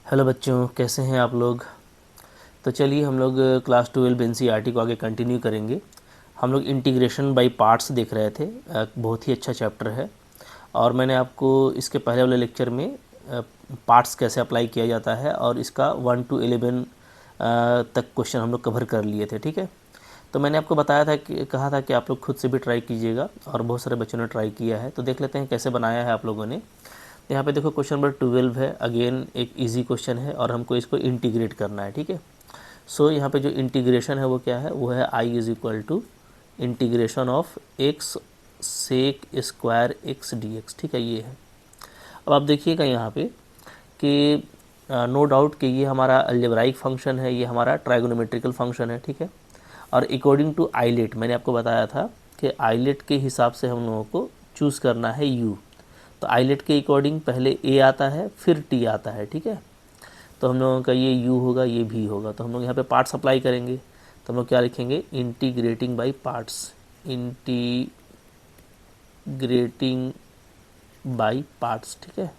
Hello बच्चों, कैसे हैं आप लोग। तो चलिए हम लोग क्लास 12 एनसीईआरटी को आगे कंटिन्यू करेंगे। हम लोग इंटीग्रेशन बाय पार्ट्स देख रहे थे। बहुत ही अच्छा चैप्टर है और मैंने आपको इसके पहले वाले लेक्चर में पार्ट्स कैसे अप्लाई किया जाता है और इसका 1 to 11 तक क्वेश्चन हम लोग कवर कर लिए थे। ठीक है, तो मैंने आपको बताया था कि कहा था कि आप लोग खुद से भी ट्राई कीजिएगा और बहुत सारे बच्चों ने ट्राई किया है। तो देख लेते हैं कैसे बनाया है आप लोगों ने। यहाँ पे देखो क्वेश्चन नंबर 12 है। अगेन एक इजी क्वेश्चन है और हमको इसको इंटीग्रेट करना है। ठीक है, सो यहाँ पे जो इंटीग्रेशन है वो क्या है, वो है I is equal to integration of X sec square X D X. ठीक है, ये है। अब आप देखिएगा यहाँ पे कि नो डाउट कि ये हमारा अलजेब्राइक फंक्शन है, ये हमारा ट्राइगोनोमेट्रिकल फंक्शन है। ठीक है, और अकॉर्डिंग टू आइलेट मैंने आपको बताया था कि आइलेट के हिसाब से हम लोगों को चूज़ करना है यू। तो आइलेट के अकॉर्डिंग पहले ए आता है फिर टी आता है। ठीक है, तो हम लोगों का ये यू होगा, ये भी होगा। तो हम लोग यहाँ पे पार्ट्स अप्लाई करेंगे। तो हम लोग क्या लिखेंगे, integrating by parts, integrating by parts. ठीक है,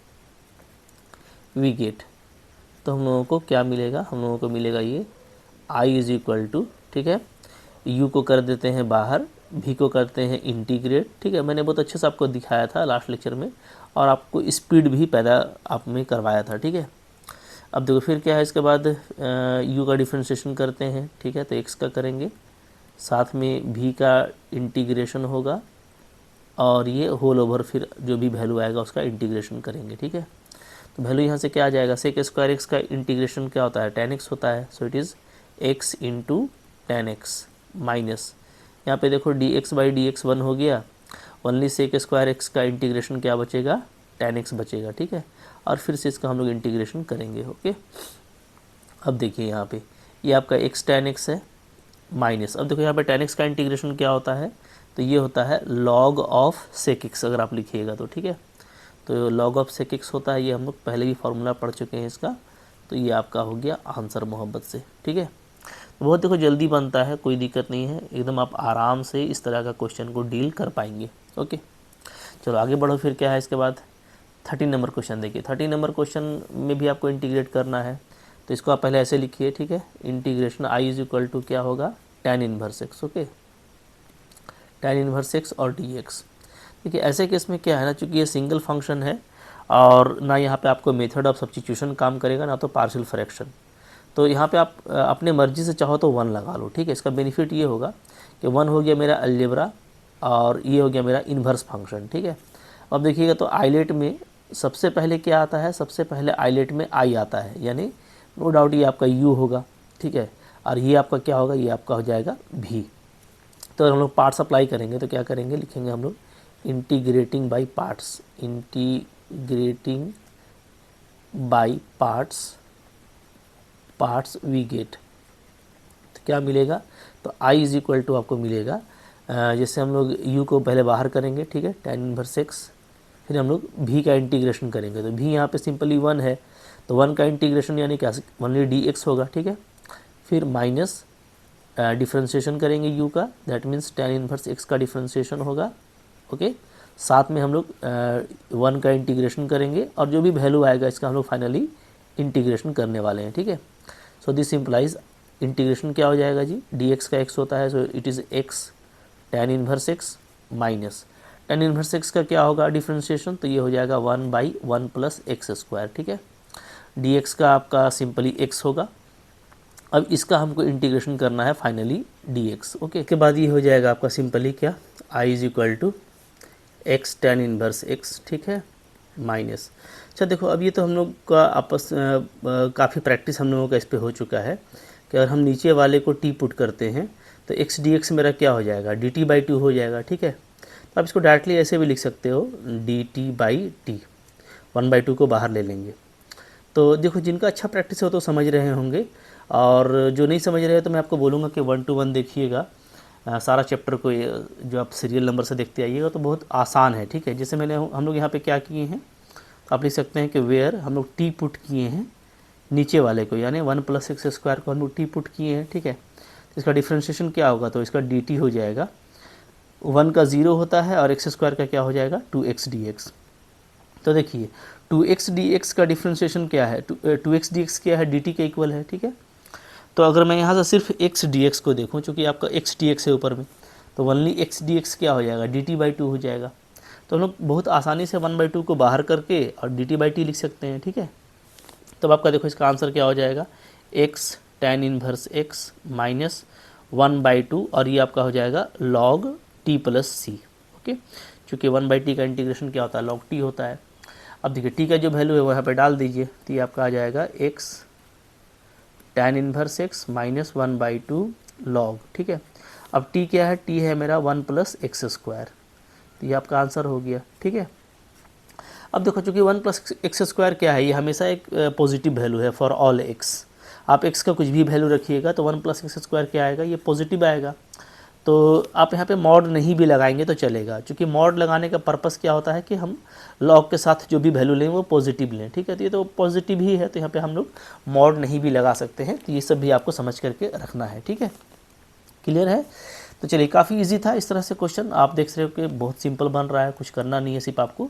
वी गेट, तो हम लोगों को क्या मिलेगा, हम लोगों को मिलेगा ये आई इज इक्वल टू, ठीक है, यू को कर देते हैं बाहर, भी को करते हैं इंटीग्रेट। ठीक है, मैंने बहुत अच्छे से आपको दिखाया था लास्ट लेक्चर में और आपको स्पीड भी पैदा आप में करवाया था। ठीक है, अब देखो फिर क्या है, इसके बाद यू का डिफ्रेंशिएशन करते हैं। ठीक है, तो एक्स का करेंगे, साथ में भी का इंटीग्रेशन होगा और ये होल ओवर फिर जो भी वैल्यू आएगा उसका इंटीग्रेशन करेंगे। ठीक है, तो वैल्यू यहाँ से क्या आ जाएगा, सेक स्क्वायर एक्स का इंटीग्रेशन क्या होता है, tan x होता है। So it is x into tan x minus, यहाँ पे देखो dx बाई डी एक्स 1 हो गया, ओनली सेक स्क्वायर एक्स का इंटीग्रेशन क्या बचेगा, tan x बचेगा। ठीक है, और फिर से इसका हम लोग इंटीग्रेशन करेंगे। ओके, अब देखिए यहाँ पे ये आपका x tan x है माइनस, अब देखो यहाँ पे tan x का इंटीग्रेशन क्या होता है, तो ये होता है log ऑफ सेक x अगर आप लिखिएगा तो। ठीक है, तो log ऑफ सेक x होता है, ये हम लोग पहले भी फार्मूला पढ़ चुके हैं इसका। तो ये आपका हो गया आंसर मोहब्बत से। ठीक है, तो बहुत देखो जल्दी बनता है, कोई दिक्कत नहीं है, एकदम आप आराम से इस तरह का क्वेश्चन को डील कर पाएंगे। ओके, चलो आगे बढ़ो। फिर क्या है इसके बाद 13 नंबर क्वेश्चन देखिए। 13 नंबर क्वेश्चन में भी आपको इंटीग्रेट करना है, तो इसको आप पहले ऐसे लिखिए। ठीक है, integration I is equal to क्या होगा, tan inverse X. Okay, tan inverse X और डी एक्स। देखिए ऐसे केस में क्या है ना, चूँकि ये सिंगल फंक्शन है और ना यहाँ पे आपको मेथड ऑफ सब्स्टिट्यूशन काम करेगा ना तो पार्शियल फ्रैक्शन, तो यहाँ पे आप अपने मर्जी से चाहो तो 1 लगा लो। ठीक है, इसका बेनिफिट ये होगा कि 1 हो गया मेरा अलजेब्रा और ये हो गया मेरा इन्वर्स फंक्शन। ठीक है, अब देखिएगा तो आइलेट में सबसे पहले क्या आता है, सबसे पहले आइलेट में आई आता है, यानी नो डाउट ये आपका यू होगा। ठीक है, और ये आपका क्या होगा, ये आपका हो जाएगा भी। तो हम लोग पार्ट्स अप्लाई करेंगे तो क्या करेंगे, लिखेंगे हम लोग integrating by parts, integrating by parts, parts we get, तो क्या मिलेगा, तो i इज इक्वल टू आपको मिलेगा, जैसे हम लोग u को पहले बाहर करेंगे। ठीक है, tan इनवर्स एक्स, फिर हम लोग v का इंटीग्रेशन करेंगे, तो v यहाँ पे सिंपली 1 है, तो 1 का इंटीग्रेशन यानी क्या, ओनली dx होगा। ठीक है, फिर माइनस डिफ्रेंशिएशन करेंगे u का, that means tan inverse x का डिफ्रेंशिएशन होगा। ओके, साथ में हम लोग 1 का इंटीग्रेशन करेंगे और जो भी वैल्यू आएगा इसका हम लोग फाइनली इंटीग्रेशन करने वाले हैं। ठीक है, सो दिस इम्प्लाइज इंटीग्रेशन क्या हो जाएगा जी, डी एक्स का x होता है, so it is x tan inverse x minus tan inverse x का क्या होगा डिफ्रेंशिएशन, तो ये हो जाएगा 1/1 प्लस एक्स स्क्वायर। ठीक है, dx का आपका सिंपली x होगा। अब इसका हमको इंटीग्रेशन करना है फाइनली dx। ओके, इसके बाद ये हो जाएगा आपका सिंपली क्या, i is equal to x tan inverse x। ठीक है, माइनस, अच्छा देखो अब ये तो हम लोग का आपस काफ़ी प्रैक्टिस हम लोगों का इस पर हो चुका है कि अगर हम नीचे वाले को t पुट करते हैं तो x dx मेरा क्या हो जाएगा, dt/2 हो जाएगा। ठीक है, तो आप इसको डायरेक्टली ऐसे भी लिख सकते हो, dt/t, 1/2 को बाहर ले लेंगे। तो देखो जिनका अच्छा प्रैक्टिस हो तो समझ रहे होंगे, और जो नहीं समझ रहे हो तो मैं आपको बोलूँगा कि 1 to 1 देखिएगा सारा चैप्टर को, जो आप सीरियल नंबर से देखते आइएगा तो बहुत आसान है। ठीक है, जैसे मैंने हम लोग यहाँ पे क्या किए हैं, तो आप लिख सकते हैं कि वेयर हम लोग टी पुट किए हैं नीचे वाले को, यानी 1 प्लस एक्स स्क्वायर को हम लोग टी पुट किए हैं। ठीक है, तो इसका डिफ्रेंशिएशन क्या होगा, तो इसका डी टी हो जाएगा, 1 का 0 होता है और एक्स स्क्वायर का क्या हो जाएगा 2x dx। तो देखिए 2x dx का डिफ्रेंशिएशन क्या है, 2x dx क्या है, dt के इक्वल है, ठीक है। तो अगर मैं यहाँ से सिर्फ x dx को देखूँ, चूँकि आपका x dx है ऊपर में, तो ओनली x dx क्या हो जाएगा, dt/2 हो जाएगा। तो हम लोग बहुत आसानी से 1/2 को बाहर करके और dt/t लिख सकते हैं, ठीक है। तब आपका देखो इसका आंसर क्या हो जाएगा, x tan inverse x minus 1/2 और ये आपका हो जाएगा log t प्लस सी, ओके। चूँकि 1/t का इंटीग्रेशन क्या होता है, log t होता है। अब देखिए t का जो वैल्यू है वो यहाँ पे डाल दीजिए, तो ये आपका आ जाएगा x tan inverse x minus 1/2 log, ठीक है। अब t क्या है, t है मेरा 1 प्लस एक्स स्क्वायर, तो ये आपका आंसर हो गया, ठीक है। अब देखो चूँकि 1 प्लस एक्स स्क्वायर क्या है, ये हमेशा एक पॉजिटिव वैल्यू है फॉर ऑल x। आप x का कुछ भी वैल्यू रखिएगा तो 1 प्लस एक्स स्क्वायर क्या आएगा, ये पॉजिटिव आएगा। तो आप यहाँ पे मॉड नहीं भी लगाएंगे तो चलेगा, क्योंकि मॉड लगाने का पर्पस क्या होता है कि हम लॉग के साथ जो भी वैल्यू लें वो पॉजिटिव लें, ठीक है। तो ये तो पॉजिटिव ही है, तो यहाँ पे हम लोग मॉड नहीं भी लगा सकते हैं। तो ये सब भी आपको समझ करके रखना है, ठीक है। क्लियर है। तो चलिए काफ़ी इजी था इस तरह से क्वेश्चन, आप देख रहे हो कि बहुत सिंपल बन रहा है, कुछ करना नहीं है, सिर्फ आपको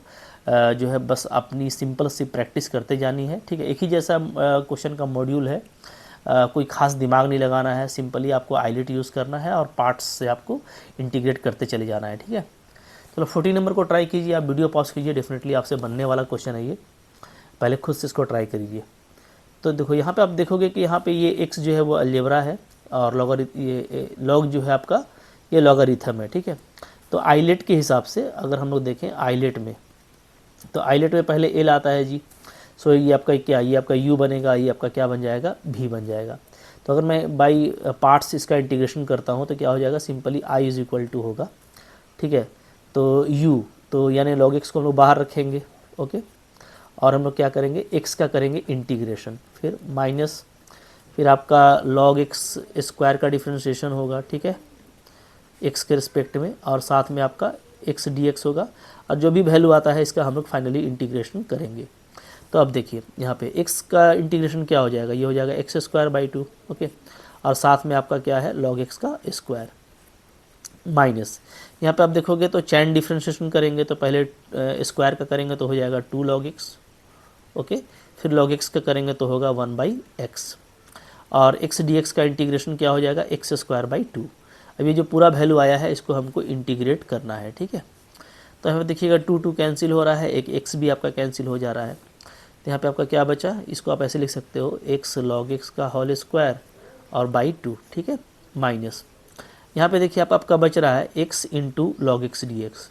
जो है बस अपनी सिंपल सी प्रैक्टिस करते जानी है, ठीक है। एक ही जैसा क्वेश्चन का मॉड्यूल है, कोई खास दिमाग नहीं लगाना है, सिंपली आपको आईलेट यूज़ करना है और पार्ट्स से आपको इंटीग्रेट करते चले जाना है, ठीक है। चलो 14 नंबर को ट्राई कीजिए, आप वीडियो पॉज कीजिए, डेफिनेटली आपसे बनने वाला क्वेश्चन है ये, पहले खुद से इसको ट्राई करिए। तो देखो यहाँ पे आप देखोगे कि यहाँ पे ये x जो है वो अलजेब्रा है और लॉग जो है आपका ये लॉगरिथम है, ठीक है। तो आइलेट के हिसाब से अगर हम लोग देखें आइलेट में, तो आइलेट में पहले एल आता है जी। सो ये आपका क्या, ये आपका u बनेगा, ये आपका क्या बन जाएगा, v बन जाएगा। तो अगर मैं बाई पार्ट्स इसका इंटीग्रेशन करता हूँ तो क्या हो जाएगा, simply i is equal to होगा, ठीक है। तो u तो यानी log x को हम लोग बाहर रखेंगे, ओके। और हम लोग क्या करेंगे, x का करेंगे इंटीग्रेशन, फिर माइनस, फिर आपका log x स्क्वायर का डिफ्रेंशिएशन होगा, ठीक है, x के रिस्पेक्ट में, और साथ में आपका x dx होगा, और जो भी वैल्यू आता है इसका हम लोग फाइनली इंटीग्रेशन करेंगे। तो अब देखिए यहाँ पे x का इंटीग्रेशन क्या हो जाएगा, ये हो जाएगा एक्स स्क्वायर बाई 2, ओके। और साथ में आपका क्या है, log x का स्क्वायर माइनस, यहाँ पे आप देखोगे तो चैन डिफ्रेंशिएशन करेंगे तो पहले स्क्वायर का करेंगे तो हो जाएगा 2 log x, ओके। फिर log x का करेंगे तो होगा 1/x, और x dx का इंटीग्रेशन क्या हो जाएगा, एक्स स्क्वायर बाई 2। अब ये जो पूरा वैल्यू आया है इसको हमको इंटीग्रेट करना है, ठीक है। तो यहाँ पे देखिएगा 2 कैंसिल हो रहा है, एक x भी आपका कैंसिल हो जा रहा है। तो यहाँ पे आपका क्या बचा, इसको आप ऐसे लिख सकते हो, x log x का होल स्क्वायर और बाई 2, ठीक है, माइनस यहाँ पे देखिए आपका बच रहा है x into log x D x.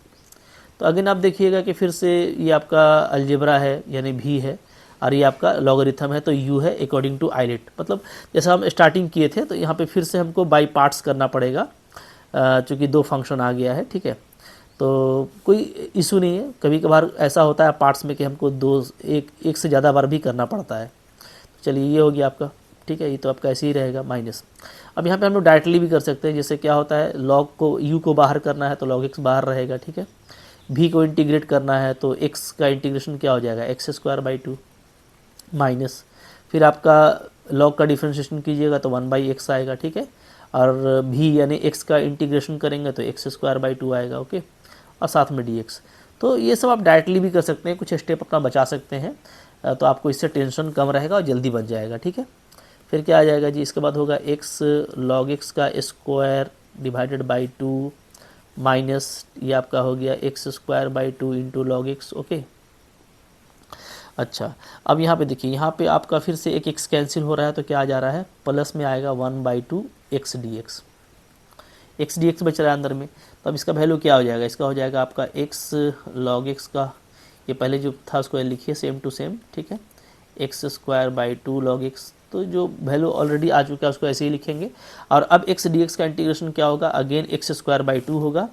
तो अगेन आप देखिएगा कि फिर से ये आपका अलजेब्रा है यानी v है, और ये आपका लॉगरिथम है तो u है अकॉर्डिंग टू आइलेट। मतलब जैसा हम स्टार्टिंग किए थे तो यहाँ पे फिर से हमको बाई पार्ट्स करना पड़ेगा, चूँकि 2 फंक्शन आ गया है, ठीक है। तो कोई इशू नहीं है, कभी कभार ऐसा होता है पार्ट्स में कि हमको एक से ज़्यादा बार भी करना पड़ता है। चलिए ये हो गया आपका, ठीक है, ये तो आपका ऐसे ही रहेगा माइनस। अब यहाँ पे हम लोग डायरेक्टली भी कर सकते हैं, जैसे क्या होता है, लॉग को u को बाहर करना है तो log x बाहर रहेगा, ठीक है। v को इंटीग्रेट करना है तो x का इंटीग्रेशन क्या हो जाएगा, एक्स स्क्वायर बाई 2 माइनस, फिर आपका log का डिफ्रेंशिएशन कीजिएगा तो 1/x आएगा, ठीक है। और v यानी x का इंटीग्रेशन करेंगे तो एक्स स्क्वायर बाई 2 आएगा, ओके, और साथ में dx। तो ये सब आप डायरेक्टली भी कर सकते हैं, कुछ स्टेप अपना बचा सकते हैं, तो आपको इससे टेंशन कम रहेगा और जल्दी बन जाएगा, ठीक है। फिर क्या आ जाएगा जी, इसके बाद होगा x log x का स्क्वायर डिवाइडेड बाई 2 माइनस, ये आपका हो गया x square by 2 into log x, okay. अच्छा, अब यहाँ पे देखिए, यहाँ पे आपका फिर से एक x कैंसिल हो रहा है तो क्या आ जा रहा है, प्लस में आएगा 1/2 x dx, x dx बच रहा है अंदर में। तो अब इसका वैल्यू क्या हो जाएगा, इसका हो जाएगा आपका x log x का, ये पहले जो था उसको लिखिए सेम टू सेम, ठीक है, x square by 2 log x। तो जो वैल्यू ऑलरेडी आ चुका है उसको ऐसे ही लिखेंगे। और अब x dx का इंटीग्रेशन क्या होगा, अगेन एक्स स्क्वायर बाई 2 होगा,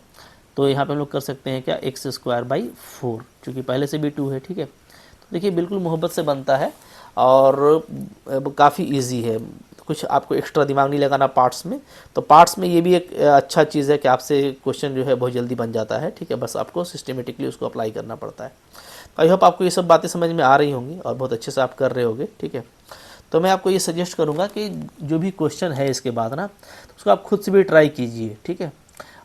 तो यहाँ पे हम लोग कर सकते हैं क्या, एक्स स्क्वायर बाई 4, क्योंकि पहले से भी 2 है, ठीक है। तो देखिए बिल्कुल मोहब्बत से बनता है और काफ़ी इजी है, कुछ आपको एक्स्ट्रा दिमाग नहीं लगाना पार्ट्स में। तो पार्ट्स में ये भी एक अच्छा चीज़ है कि आपसे क्वेश्चन जो है बहुत जल्दी बन जाता है, ठीक है, बस आपको सिस्टमेटिकली उसको अप्लाई करना पड़ता है। आई होप आपको ये सब बातें समझ में आ रही होंगी और बहुत अच्छे से आप कर रहे होंगे, ठीक है। तो मैं आपको ये सजेस्ट करूँगा कि जो भी क्वेश्चन है इसके बाद ना, तो उसको आप खुद से भी ट्राई कीजिए, ठीक है।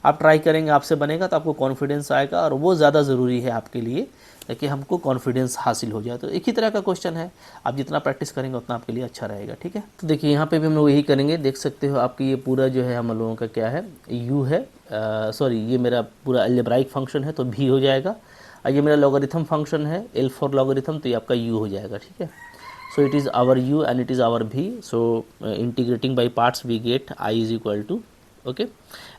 आप ट्राई करेंगे, आपसे बनेगा तो आपको कॉन्फिडेंस आएगा, और वो ज़्यादा ज़रूरी है आपके लिए कि हमको कॉन्फिडेंस हासिल हो जाए। तो एक ही तरह का क्वेश्चन है, आप जितना प्रैक्टिस करेंगे उतना आपके लिए अच्छा रहेगा। ठीक है, तो देखिए यहाँ पे भी हम लोग यही करेंगे। देख सकते हो आपकी ये पूरा जो है हम लोगों का क्या है, यू है, सॉरी ये मेरा पूरा अलजेब्राइक फंक्शन है तो भी हो जाएगा, और ये मेरा लॉगरिथम फंक्शन है एल फॉर लॉगरिथम, तो ये आपका यू हो जाएगा। ठीक है, so it is our u and it is our v, so integrating by parts we get I is equal to, okay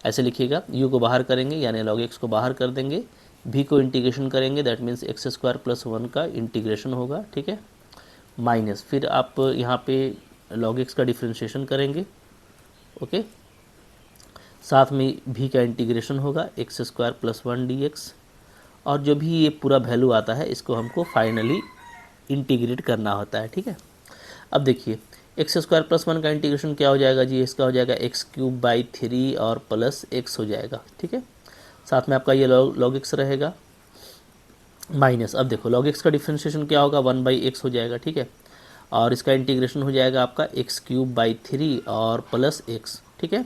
ऐसे लिखिएगा। u को बाहर करेंगे यानी log x को बाहर कर देंगे, v को इंटीग्रेशन करेंगे, that means x square plus 1 का इंटीग्रेशन होगा। ठीक है, माइनस फिर आप यहाँ पे log x का डिफ्रेंशिएशन करेंगे, ओके साथ में v का इंटीग्रेशन होगा, एक्स स्क्वायर प्लस 1 dx, और जो भी ये पूरा वैल्यू आता है इसको हमको फाइनली इंटीग्रेट करना होता है। ठीक है, अब देखिए एक्स स्क्वायर प्लस 1 का इंटीग्रेशन क्या हो जाएगा जी, इसका हो जाएगा एक्स क्यूब बाई 3 और प्लस एक्स हो जाएगा। ठीक है, साथ में आपका ये लॉग एक्स रहेगा माइनस, अब देखो लॉग एक्स का डिफ्रेंशिएशन क्या होगा, 1 बाई एक्स हो जाएगा। ठीक है, और इसका इंटीग्रेशन हो जाएगा आपका एक्स क्यूब बाई 3 और प्लस एक्स। ठीक है,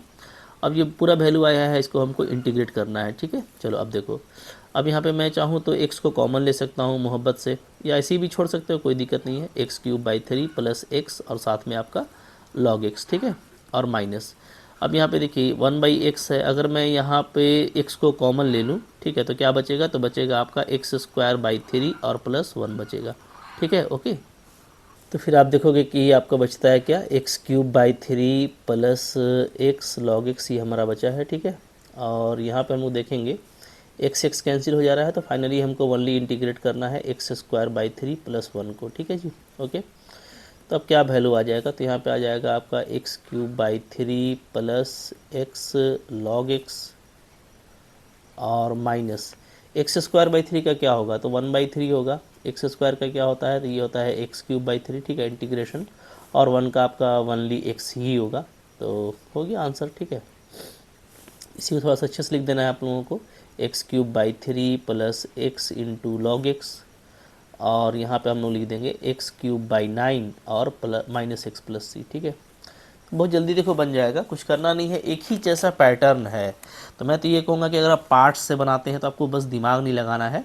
अब ये पूरा वैल्यू आया है, इसको हमको इंटीग्रेट करना है। ठीक है, चलो अब देखो, अब यहाँ पे मैं चाहूँ तो x को कॉमन ले सकता हूँ मोहब्बत से, या ऐसे भी छोड़ सकते हो, कोई दिक्कत नहीं है। X cube by 3 plus x और साथ में आपका log x। ठीक है, और माइनस, अब यहाँ पे देखिए 1 बाई एक्स है, अगर मैं यहाँ पे x को कॉमन ले लूँ, ठीक है, तो क्या बचेगा, तो बचेगा आपका एक्स स्क्वायर बाई 3 और प्लस 1 बचेगा। ठीक है, ओके, तो फिर आप देखोगे कि आपका बचता है क्या, x cube by 3 plus x log x, ये हमारा बचा है। ठीक है, और यहाँ पे हम लोग देखेंगे एक्स एक्स कैंसिल हो जा रहा है, तो फाइनली हमको ओनली इंटीग्रेट करना है एक्स स्क्वायर बाई 3 प्लस 1 को। ठीक है जी, ओके, तो अब क्या वैल्यू आ जाएगा, तो यहाँ पे आ जाएगा आपका x cube by 3 plus x log x और माइनस एक्स स्क्वायर बाई 3 का क्या होगा, तो 1 बाई 3 होगा। एक्स स्क्वायर का क्या होता है, तो ये होता है एक्स क्यूब बाई 3। ठीक है, इंटीग्रेशन, और 1 का आपका ओनली एक्स ही होगा, तो हो गया आंसर। ठीक है, इसी को थोड़ा सा अच्छे से लिख देना है आप लोगों को, x cube by 3 plus x into log x, और यहाँ पे हम लोग लिख देंगे एक्स क्यूब बाई 9 और प्लस माइनस एक्स प्लस सी। ठीक है, बहुत जल्दी देखो बन जाएगा, कुछ करना नहीं है, एक ही जैसा पैटर्न है। तो मैं तो ये कहूँगा कि अगर आप पार्ट्स से बनाते हैं तो आपको बस दिमाग नहीं लगाना है,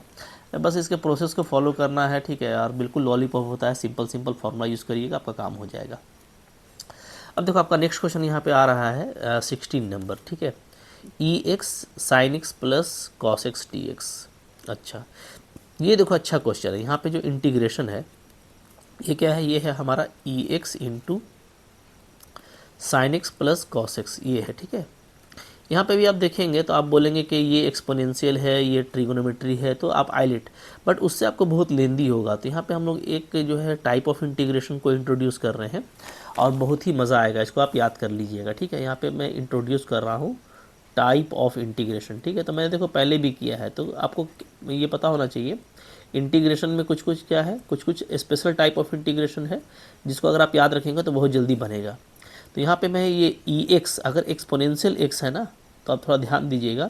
बस इसके प्रोसेस को फॉलो करना है। ठीक है, और बिल्कुल लॉलीपॉप होता है, सिंपल सिंपल फार्मूला यूज़ करिएगा, आपका काम हो जाएगा। अब देखो आपका नेक्स्ट क्वेश्चन यहाँ पे आ रहा है 16 नंबर। ठीक है, E X sine X plus cos X D X. अच्छा, ये देखो अच्छा क्वेश्चन है। यहाँ पे जो इंटीग्रेशन है ये क्या है, ये है हमारा E X into sine X plus cos X, ये है। ठीक है, यहाँ पे भी आप देखेंगे तो आप बोलेंगे कि ये एक्सपोनेंशियल है, ये ट्रिगोनोमेट्री है, तो आप आइलेट, बट उससे आपको बहुत लेंदी होगा। तो यहाँ पे हम लोग एक जो है टाइप ऑफ इंटीग्रेशन को इंट्रोड्यूस कर रहे हैं, और बहुत ही मज़ा आएगा, इसको आप याद कर लीजिएगा। ठीक है, यहाँ पे मैं इंट्रोड्यूस कर रहा हूँ टाइप ऑफ इंटीग्रेशन। ठीक है, तो मैंने देखो पहले भी किया है, तो आपको ये पता होना चाहिए इंटीग्रेशन में कुछ कुछ क्या है, कुछ कुछ स्पेशल टाइप ऑफ इंटीग्रेशन है, जिसको अगर आप याद रखेंगे तो बहुत जल्दी बनेगा। तो यहाँ पे मैं ये ई एक्स, अगर एक्सपोनेंशियल एक्स है ना, तो आप थोड़ा ध्यान दीजिएगा,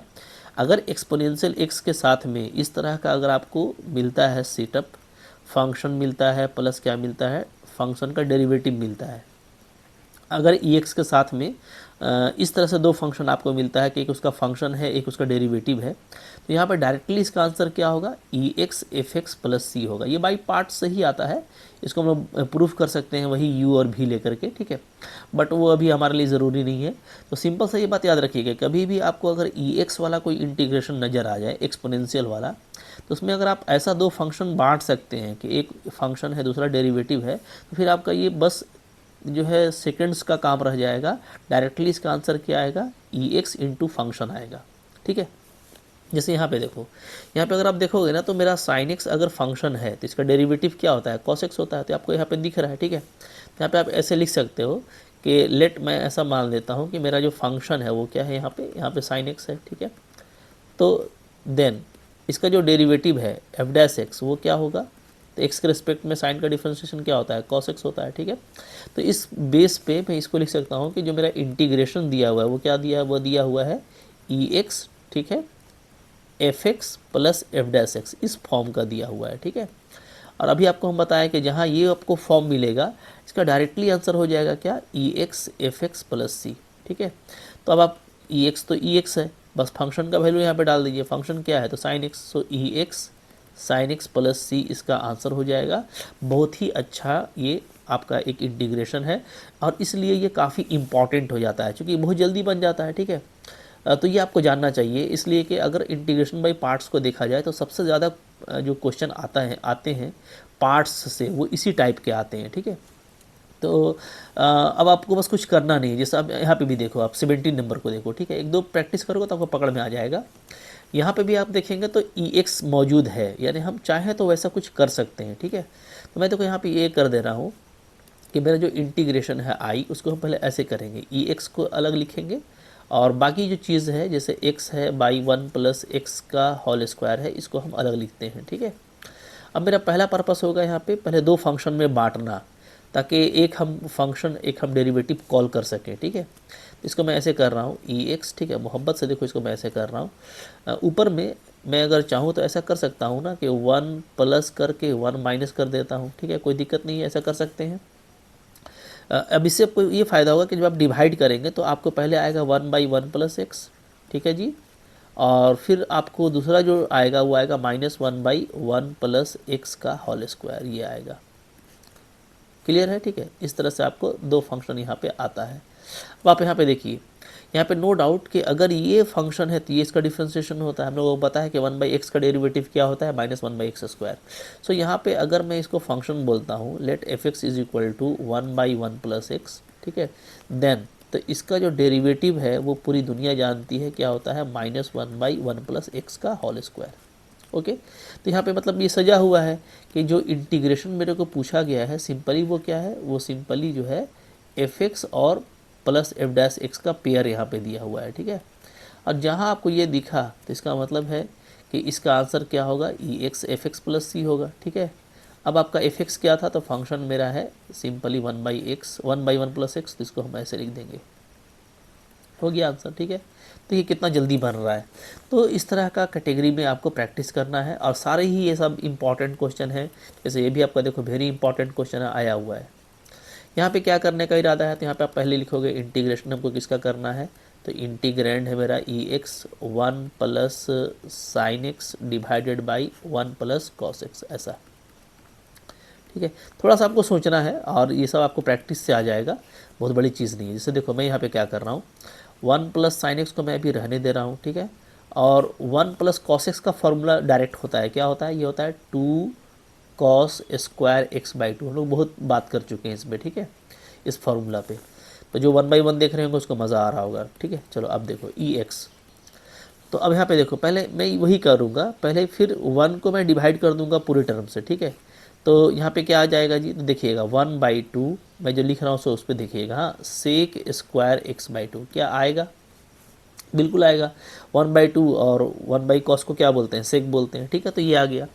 अगर एक्सपोनेंशियल एक्स के साथ में इस तरह का अगर आपको मिलता है सेटअप, फंक्शन मिलता है प्लस क्या मिलता है, फंक्शन का डेरिवेटिव मिलता है। अगर ई एक्स के साथ में इस तरह से दो फंक्शन आपको मिलता है कि एक उसका फंक्शन है, एक उसका डेरिवेटिव है, तो यहाँ पर डायरेक्टली इसका आंसर क्या होगा, ई एक्स एफ एक्स प्लस सी होगा। ये बाई पार्ट से ही आता है, इसको हम लोग प्रूफ कर सकते हैं वही यू और भी लेकर के। ठीक है, बट वो अभी हमारे लिए ज़रूरी नहीं है। तो सिंपल सा ये बात याद रखिएगा, कभी भी आपको अगर ई एक्स वाला कोई इंटीग्रेशन नज़र आ जाए एक्सपोनेंशियल वाला, तो उसमें अगर आप ऐसा दो फंक्शन बांट सकते हैं कि एक फंक्शन है दूसरा डेरिवेटिव है, तो फिर आपका ये बस जो है सेकंड्स का काम रह जाएगा। डायरेक्टली इसका आंसर क्या आएगा, ई एक्स इंटू फंक्शन आएगा। ठीक है, जैसे यहाँ पे देखो, यहाँ पे अगर आप देखोगे ना, तो मेरा साइन एक्स अगर फंक्शन है तो इसका डेरिवेटिव क्या होता है, कॉस एक्स होता है, तो आपको यहाँ पे दिख रहा है। ठीक है, तो यहाँ पे आप ऐसे लिख सकते हो कि लेट, मैं ऐसा मान लेता हूँ कि मेरा जो फंक्शन है वो क्या है, यहाँ पे साइन एक्स है। ठीक है, तो देन इसका जो डेरिवेटिव है एफ डैश एक्स, वो क्या होगा, तो एक्स के रिस्पेक्ट में साइन का डिफरेंशिएशन क्या होता है, कॉस एक्स होता है। ठीक है, तो इस बेस पे मैं इसको लिख सकता हूँ कि जो मेरा इंटीग्रेशन दिया हुआ है वो क्या दिया है, वो दिया हुआ है ई एक्स, ठीक है, F x plus f dash x, इस फॉर्म का दिया हुआ है। ठीक है, और अभी आपको हम बताएं कि जहाँ ये आपको फॉर्म मिलेगा, इसका डायरेक्टली आंसर हो जाएगा क्या, ई एक्स एफ एक्स प्लस सी। ठीक है, तो अब आप ई एक्स तो ई एक्स है, बस फंक्शन का वैल्यू यहाँ पे डाल दीजिए। फंक्शन क्या है तो साइन एक्स, सो ई एक्स साइन एक्स प्लस सी इसका आंसर हो जाएगा। बहुत ही अच्छा ये आपका एक इंटीग्रेशन है और इसलिए ये काफ़ी इम्पॉर्टेंट हो जाता है क्योंकि बहुत जल्दी बन जाता है। ठीक है, तो ये आपको जानना चाहिए, इसलिए कि अगर इंटीग्रेशन बाय पार्ट्स को देखा जाए तो सबसे ज़्यादा जो क्वेश्चन आते हैं पार्ट्स से, वो इसी टाइप के आते हैं। ठीक है, तो अब आपको बस कुछ करना नहीं है। जैसे अब यहाँ पे भी देखो, आप 17 नंबर को देखो। ठीक है, एक दो प्रैक्टिस करोगे तो आपको पकड़ में आ जाएगा। यहाँ पे भी आप देखेंगे तो ई एक्स मौजूद है, यानी हम चाहें तो वैसा कुछ कर सकते हैं। ठीक है, तो मैं देखो यहाँ पे ये कर दे रहा हूँ कि मेरा जो इंटीग्रेशन है आई, उसको हम पहले ऐसे करेंगे, ई एक्स को अलग लिखेंगे और बाकी जो चीज़ है जैसे एक्स है बाई 1 प्लस एक्स का होल स्क्वायर है, इसको हम अलग लिखते हैं। ठीक है, अब मेरा पहला पर्पस होगा यहाँ पे पहले दो फंक्शन में बांटना, ताकि एक हम फंक्शन एक हम डेरिवेटिव कॉल कर सकें। ठीक है, इसको मैं ऐसे कर रहा हूँ ई एक्स। ठीक है, मोहब्बत से देखो, इसको मैं ऐसे कर रहा हूँ। ऊपर में मैं अगर चाहूँ तो ऐसा कर सकता हूँ ना कि 1 प्लस करके 1 माइनस कर देता हूँ। ठीक है, कोई दिक्कत नहीं है, ऐसा कर सकते हैं। अब इससे आपको ये फ़ायदा होगा कि जब आप डिवाइड करेंगे तो आपको पहले आएगा 1/1 प्लस एक्स। ठीक है जी, और फिर आपको दूसरा जो आएगा वो आएगा -1/1 प्लस एक्स का होल स्क्वायर, ये आएगा। क्लियर है? ठीक है, इस तरह से आपको दो फंक्शन यहाँ पे आता है। अब आप यहाँ पे देखिए, यहाँ पे नो डाउट कि अगर ये फंक्शन है तो ये इसका डिफ्रेंसिएशन होता है। हम लोगों को पता है कि 1/x का डेरिवेटिव क्या होता है, -1/x²। सो यहाँ पे अगर मैं इसको फंक्शन बोलता हूँ let f(x) is equal to 1/1 plus x. ठीक है, देन तो इसका जो डेरिवेटिव है वो पूरी दुनिया जानती है क्या होता है, -1/1 प्लस एक्स का होल स्क्वायर। ओके, तो यहाँ पे मतलब ये सजा हुआ है कि जो इंटीग्रेशन मेरे को पूछा गया है सिंपली वो क्या है, वो सिंपली जो है f(x) और प्लस f'(x) का पेयर यहाँ पे दिया हुआ है। ठीक है, और जहाँ आपको ये दिखा तो इसका मतलब है कि इसका आंसर क्या होगा, ई एक्स f(x) प्लस सी होगा। ठीक है, अब आपका f(x) क्या था, तो फंक्शन मेरा है सिंपली 1/1 प्लस एक्स, तो इसको हम ऐसे लिख देंगे, हो गया आंसर। ठीक है, तो ये कितना जल्दी बन रहा है। तो इस तरह का कैटेगरी में आपको प्रैक्टिस करना है और सारे ही ये सब इंपॉर्टेंट क्वेश्चन है। जैसे ये भी आपका देखो वेरी इंपॉर्टेंट क्वेश्चन आया हुआ है। यहाँ पे क्या करने का इरादा है, तो यहाँ पे आप पहले लिखोगे इंटीग्रेशन हमको किसका करना है, तो इंटीग्रैंड है मेरा E X 1 plus sine X divided by 1 plus cos X, ऐसा। ठीक है, थोड़ा सा आपको सोचना है और ये सब आपको प्रैक्टिस से आ जाएगा, बहुत बड़ी चीज़ नहीं है। जैसे देखो मैं यहाँ पे क्या कर रहा हूँ, 1 प्लस साइन एक्स को मैं अभी रहने दे रहा हूँ। ठीक है, और 1 प्लस कॉस एक्स का फॉर्मूला डायरेक्ट होता है, क्या होता है, ये होता है 2 कॉस स्क्वायर x/2। हम लोग बहुत बात कर चुके हैं इस पर। ठीक है, इस फार्मूला पे, तो जो 1/1 देख रहे होंगे उसको मज़ा आ रहा होगा। ठीक है, चलो अब देखो ई एक्स, तो अब यहाँ पे देखो पहले मैं वही करूँगा, पहले फिर 1 को मैं डिवाइड कर दूंगा पूरे टर्म से। ठीक है, तो यहाँ पे क्या आ जाएगा जी, तो देखिएगा 1/2 मैं जो लिख रहा हूँ सो उस पर देखिएगा, हाँ, सेक स्क्वायर x/2 क्या आएगा, बिल्कुल आएगा। 1/2 और 1/cos को क्या बोलते हैं, सेक बोलते हैं। ठीक है, तो ये आ गया,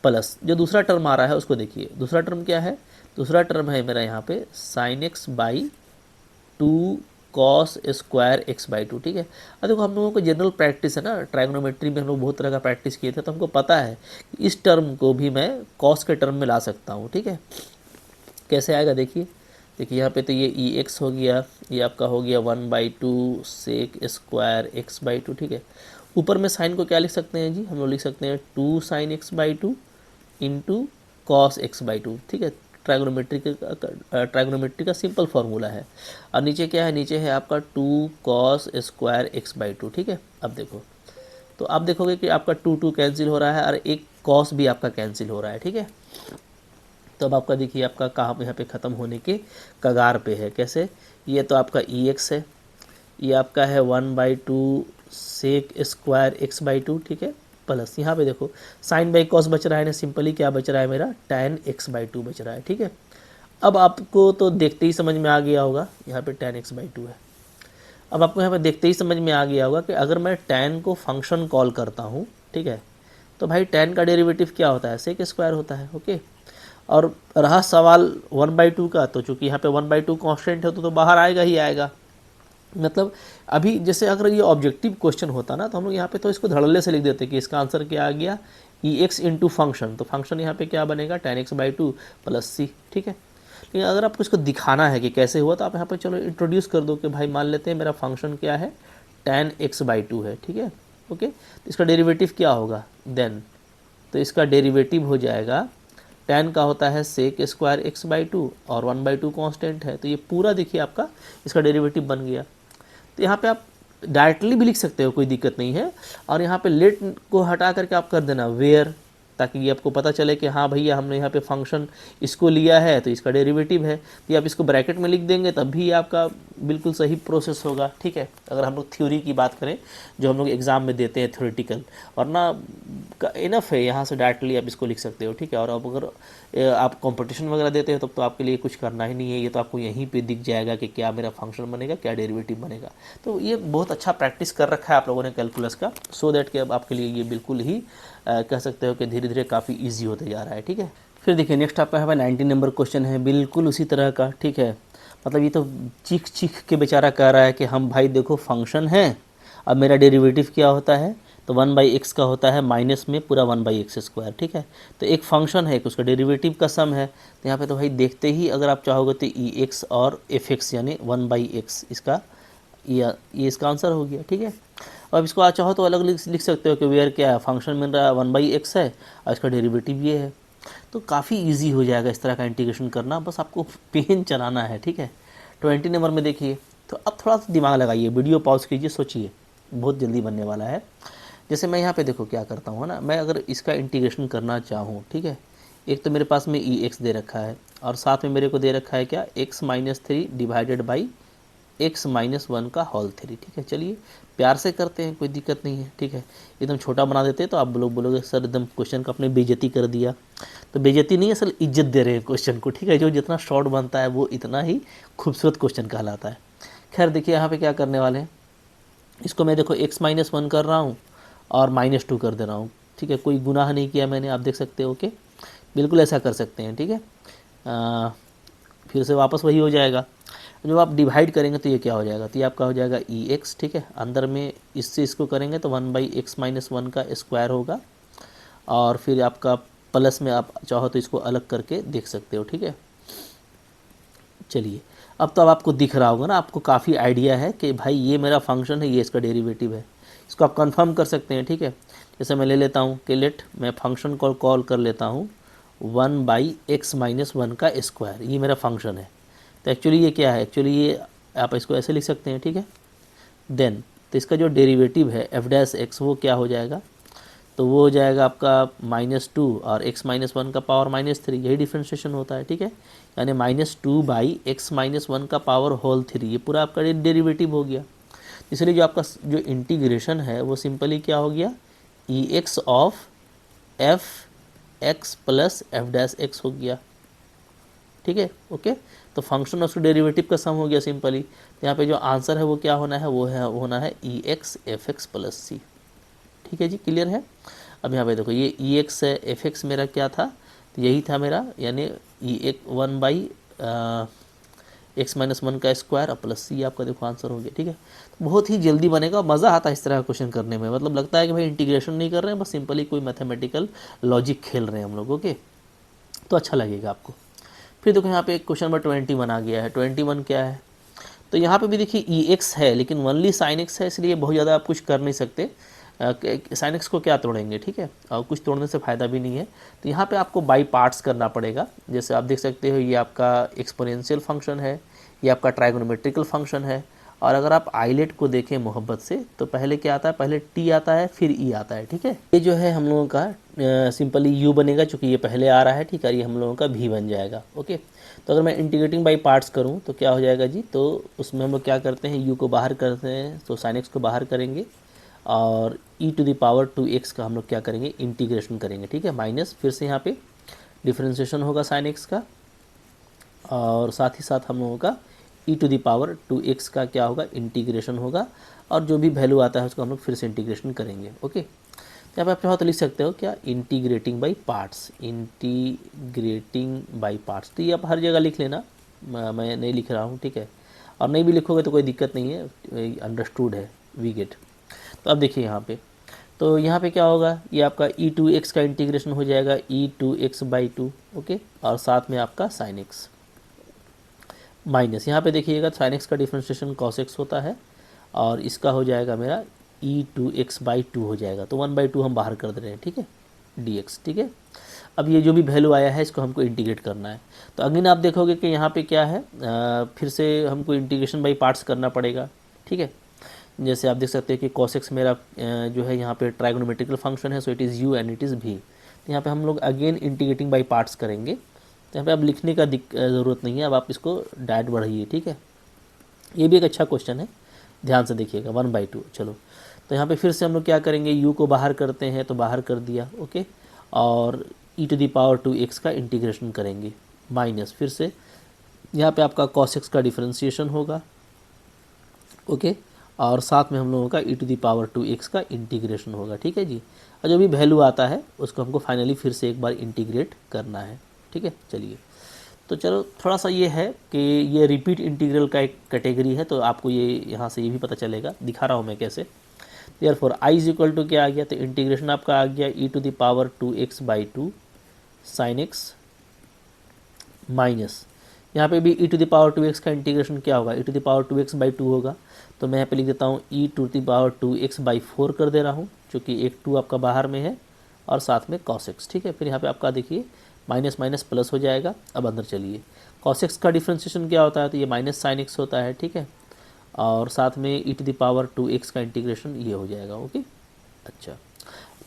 प्लस जो दूसरा टर्म आ रहा है उसको देखिए, दूसरा टर्म क्या है, दूसरा टर्म है मेरा यहाँ पे sine x by 2 cos square x/2। ठीक है, अब देखो हम लोगों को जनरल प्रैक्टिस है ना, ट्राइगोनोमेट्री में हम लोग बहुत तरह का प्रैक्टिस किए थे, तो हमको पता है कि इस टर्म को भी मैं कॉस के टर्म में ला सकता हूँ। ठीक है, कैसे आएगा देखिए, देखिए यहाँ पे तो ये ई एक्स हो गया, ये आपका हो गया 1/2 सेक स्क्वायर x/2। ठीक है, ऊपर में साइन को क्या लिख सकते हैं जी, हम लोग लिख सकते हैं 2 sign x/2 into cos x/2। ठीक है, ट्राइगोनोमेट्री का सिंपल फार्मूला है। और नीचे क्या है, नीचे है आपका 2 कॉस स्क्वायर x/2। ठीक है, अब देखो तो आप देखोगे कि आपका 2 कैंसिल हो रहा है और एक कॉस भी आपका कैंसिल हो रहा है। ठीक है, तो अब आपका देखिए आपका काम यहाँ पे ख़त्म होने के कगार पे है। कैसे, ये तो आपका ई एक्स है, ये आपका है 1/2 सेक स्क्वायर x/2। ठीक है, प्लस यहाँ पे देखो साइन बाई कॉस बच रहा है ना, सिंपली क्या बच रहा है मेरा, tan x/2 बच रहा है। ठीक है, अब आपको तो देखते ही समझ में आ गया होगा, यहाँ पे tan x/2 है। अब आपको यहाँ पे देखते ही समझ में आ गया होगा कि अगर मैं tan को फंक्शन कॉल करता हूँ, ठीक है, तो भाई tan का डेरिवेटिव क्या होता है, सेक स्क्वायर होता है। ओके, और रहा सवाल 1/2 का, तो चूंकि यहाँ पे 1/2 कॉन्स्टेंट है तो बाहर आएगा ही आएगा। मतलब अभी जैसे अगर ये ऑब्जेक्टिव क्वेश्चन होता ना, तो हम लोग यहाँ पे तो इसको धड़ल्ले से लिख देते कि इसका आंसर क्या आ गया, ई एक्स इंटू फंक्शन, तो फंक्शन यहाँ पे क्या बनेगा, tan x/2 प्लस सी। ठीक है, लेकिन अगर आपको इसको दिखाना है कि कैसे हुआ, तो आप यहाँ पे चलो इंट्रोड्यूस कर दो कि भाई मान लेते हैं मेरा फंक्शन क्या है, tan x/2 है, ठीक है, ओके। तो इसका डेरिवेटिव क्या होगा देन, तो इसका डेरिवेटिव हो जाएगा tan का होता है sec स्क्वायर x/2 और 1/2 कांस्टेंट है, तो ये पूरा देखिए आपका इसका डेरिवेटिव बन गया। तो यहाँ पे आप डायरेक्टली भी लिख सकते हो, कोई दिक्कत नहीं है। और यहाँ पे लेट को हटा करके आप कर देना वेयर, ताकि ये आपको पता चले कि हाँ भैया हमने यहाँ पे फंक्शन इसको लिया है तो इसका डेरिवेटिव है। तो आप इसको ब्रैकेट में लिख देंगे तब भी आपका बिल्कुल सही प्रोसेस होगा, ठीक है। अगर हम लोग थ्योरी की बात करें जो हम लोग एग्ज़ाम में देते हैं थ्योरेटिकल, और ना इनफ है, यहाँ से डायरेक्टली आप इसको लिख सकते हो, ठीक है। और अब अगर आप कंपटीशन वगैरह देते हो तब तो आपके लिए कुछ करना ही नहीं है, ये तो आपको यहीं पे दिख जाएगा कि क्या मेरा फंक्शन बनेगा, क्या डेरिवेटिव बनेगा। तो ये बहुत अच्छा प्रैक्टिस कर रखा है आप लोगों ने कैलकुलस का, सो दैट कि अब आपके लिए ये बिल्कुल ही कह सकते हो कि धीरे धीरे काफ़ी ईजी होते जा रहा है, ठीक है। फिर देखिए नेक्स्ट आपका है 19 नंबर क्वेश्चन है, बिल्कुल उसी तरह का, ठीक है। मतलब ये तो चीख चीख के बेचारा कह रहा है कि हम भाई देखो फंक्शन है, अब मेरा डेरिवेटिव क्या होता है, तो 1/x का होता है माइनस में पूरा 1/x², ठीक है। तो एक फंक्शन है, एक उसका डेरिवेटिव का सम है, तो यहाँ पे तो भाई देखते ही अगर आप चाहोगे तो ex और fx यानी 1/x इसका ये इसका आंसर हो गया, ठीक है। अब इसको आप चाहो तो अलग लिख सकते हो कि वेयर क्या है, फंक्शन मिल रहा है 1/x है और इसका डेरिवेटिव ये है। तो काफ़ी इजी हो जाएगा इस तरह का इंटीग्रेशन करना, बस आपको पेन चलाना है, ठीक है। 20 नंबर में देखिए, तो अब थोड़ा सा दिमाग लगाइए, वीडियो पॉज कीजिए, सोचिए, बहुत जल्दी बनने वाला है। जैसे मैं यहाँ पे देखो क्या करता हूँ ना, मैं अगर इसका इंटीग्रेशन करना चाहूँ, ठीक है, एक तो मेरे पास में ex दे रखा है और साथ में मेरे को दे रखा है क्या, x-3 डिवाइडेड बाई x-1 का होल 3, ठीक है। चलिए प्यार से करते हैं, कोई दिक्कत नहीं है, ठीक है। एकदम छोटा बना देते हैं तो आप लोग बोलोगे सर एकदम क्वेश्चन का अपने बेइज्जती कर दिया, तो बेइज्जती नहीं है, असल इज्जत दे रहे हैं क्वेश्चन को, ठीक है। जो जितना शॉर्ट बनता है वो इतना ही खूबसूरत क्वेश्चन कहलाता है। खैर देखिए यहाँ पे क्या करने वाले हैं, इसको मैं देखो x-1 कर रहा हूँ और -2 कर दे रहा हूँ, ठीक है। कोई गुनाह नहीं किया मैंने, आप देख सकते हो, ओके। बिल्कुल ऐसा कर सकते हैं, ठीक है। फिर से वापस वही हो जाएगा, जब आप डिवाइड करेंगे तो ये क्या हो जाएगा, तो ये आपका हो जाएगा ex, ठीक है। अंदर में इससे इसको करेंगे तो 1/x-1 का स्क्वायर होगा, और फिर आपका प्लस में आप चाहो तो इसको अलग करके देख सकते हो, ठीक है। चलिए अब तो अब आपको दिख रहा होगा ना, आपको काफ़ी आइडिया है कि भाई ये मेरा फंक्शन है, ये इसका डेरिवेटिव है, इसको आप कंफर्म कर सकते हैं, ठीक है। जैसे मैं ले लेता हूँ कि लेट मैं फंक्शन को कॉल कर लेता हूँ 1/x-1 का स्क्वायर, ये मेरा फंक्शन है। तो एक्चुअली ये क्या है, एक्चुअली ये आप इसको ऐसे लिख सकते हैं, ठीक है। देन तो इसका जो डेरिवेटिव है f' वो क्या हो जाएगा, तो वो हो जाएगा आपका -2 और x-1 का पावर -3, यही डिफ्रेंशिएशन होता है, ठीक है। यानी -2/x-1 का पावर होल 3, ये पूरा आपका डेरिवेटिव हो गया। इसलिए जो आपका जो इंटीग्रेशन है वो सिंपली क्या हो गया, ex of f(x) plus f' हो गया, ठीक है, ओके। तो फंक्शन और उसके डेरिवेटिव का सम हो गया सिंपली। तो यहाँ पे जो आंसर है वो क्या होना है, वो है होना है ex fx प्लस c, ठीक है जी, क्लियर है। अब यहाँ पे देखो ये ex है, fx मेरा क्या था, तो यही था मेरा, यानी x-1 का स्क्वायर और प्लस c आपका देखो आंसर हो गया, ठीक है। तो बहुत ही जल्दी बनेगा, मज़ा आता है इस तरह का क्वेश्चन करने में, मतलब लगता है कि भाई इंटीग्रेशन नहीं कर रहे हैं, बस सिंपली कोई मैथमेटिकल लॉजिक खेल रहे हैं हम लोग, ओके। तो अच्छा लगेगा आपको। फिर देखो यहाँ पे क्वेश्चन नंबर 21 आ गया है। 21 क्या है, तो यहाँ पे भी देखिए ex है लेकिन ओनली sin x है, इसलिए बहुत ज़्यादा आप कुछ कर नहीं सकते। sin x को क्या तोड़ेंगे, ठीक है, और कुछ तोड़ने से फ़ायदा भी नहीं है। तो यहाँ पे आपको बाई पार्ट्स करना पड़ेगा। जैसे आप देख सकते हो ये आपका एक्सपोनेंशियल फंक्शन है, ये आपका ट्राइगोनोमेट्रिकल फंक्शन है, और अगर आप आइलेट को देखें मोहब्बत से तो पहले क्या आता है, पहले t आता है फिर e आता है, ठीक है। ये जो है हम लोगों का सिंपली u बनेगा, चूँकि ये पहले आ रहा है, ठीक है, ये हम लोगों का v बन जाएगा, ओके। तो अगर मैं इंटीग्रेटिंग बाई पार्ट्स करूँ तो क्या हो जाएगा जी, तो उसमें हम लोग क्या करते हैं, u को बाहर करते हैं तो sin x को बाहर करेंगे, और e⁻²x का हम लोग क्या करेंगे, इंटीग्रेशन करेंगे, ठीक है, माइनस फिर से यहाँ पे डिफ्रेंशिएशन होगा sin x का, और साथ ही साथ हम लोगों का e⁻²x का क्या होगा, इंटीग्रेशन होगा, और जो भी वैल्यू आता है उसको हम लोग फिर से इंटीग्रेशन करेंगे, ओके। तो यहाँ पे आप चाहो तो लिख सकते हो क्या, integrating by parts, integrating by parts. तो ये आप हर जगह लिख लेना, मैं नहीं लिख रहा हूँ, ठीक है, और नहीं भी लिखोगे तो कोई दिक्कत नहीं है, अंडरस्टूड है, वी गेट। तो अब देखिए यहाँ पे, तो यहाँ पे क्या होगा, ये आपका e2x का इंटीग्रेशन हो जाएगा e2x/2, ओके, और साथ में आपका sin x माइनस, यहाँ पे देखिएगा sin x का डिफ्रेंशिएशन cos x होता है, और इसका हो जाएगा मेरा e2x/2 हो जाएगा। तो 1/2 हम बाहर कर दे रहे हैं, ठीक है, dx, ठीक है। अब ये जो भी वैल्यू आया है इसको हमको इंटीग्रेट करना है। तो अगेन आप देखोगे कि यहाँ पे क्या है, फिर से हमको इंटीग्रेशन बाई पार्ट्स करना पड़ेगा, ठीक है। जैसे आप देख सकते हैं कि cos x मेरा जो है यहाँ पे ट्राइगोनोमेट्रिकल फंक्शन है, so it is u and it is v। तो यहाँ पे हम लोग अगेन इंटीग्रेटिंग बाई पार्ट्स करेंगे। तो यहाँ पे अब लिखने का ज़रूरत नहीं है, अब आप इसको डायरेक्ट बढ़ाइए, ठीक है। ये भी एक अच्छा क्वेश्चन है, ध्यान से देखिएगा, 1/2। चलो, तो यहाँ पे फिर से हम लोग क्या करेंगे, u को बाहर करते हैं, तो बाहर कर दिया, ओके। और e⁻²x का इंटीग्रेशन करेंगे, माइनस फिर से यहाँ पे आपका cos x का डिफरेंशिएशन होगा, ओके। और साथ में हम लोगों का e⁻²x का इंटीग्रेशन होगा, ठीक है जी। और जो भी वैल्यू आता है उसको हमको फाइनली फिर से एक बार इंटीग्रेट करना है, ठीक है। चलिए, तो चलो थोड़ा सा ये है कि ये रिपीट इंटीग्रल का एक कैटेगरी है, तो आपको ये यहाँ से ये भी पता चलेगा, दिखा रहा हूँ मैं कैसे। Therefore i is equal to क्या आ गया, तो इंटीग्रेशन आपका आ गया e⁻²x/2 sin x माइनस यहाँ पे भी e⁻²x का इंटीग्रेशन क्या होगा, e⁻²x/2 होगा। तो मैं यहाँ पे लिख देता हूँ e⁻²x/4 कर दे रहा हूँ, क्योंकि एक 2 आपका बाहर में है और साथ में cos x, ठीक है। फिर यहाँ पे आपका देखिए माइनस माइनस प्लस हो जाएगा। अब अंदर चलिए, cos x का डिफ्रेंशिएशन क्या होता है, तो ये माइनस साइन x होता है, ठीक है। और साथ में e⁻²x का इंटीग्रेशन ये हो जाएगा, ओके। अच्छा,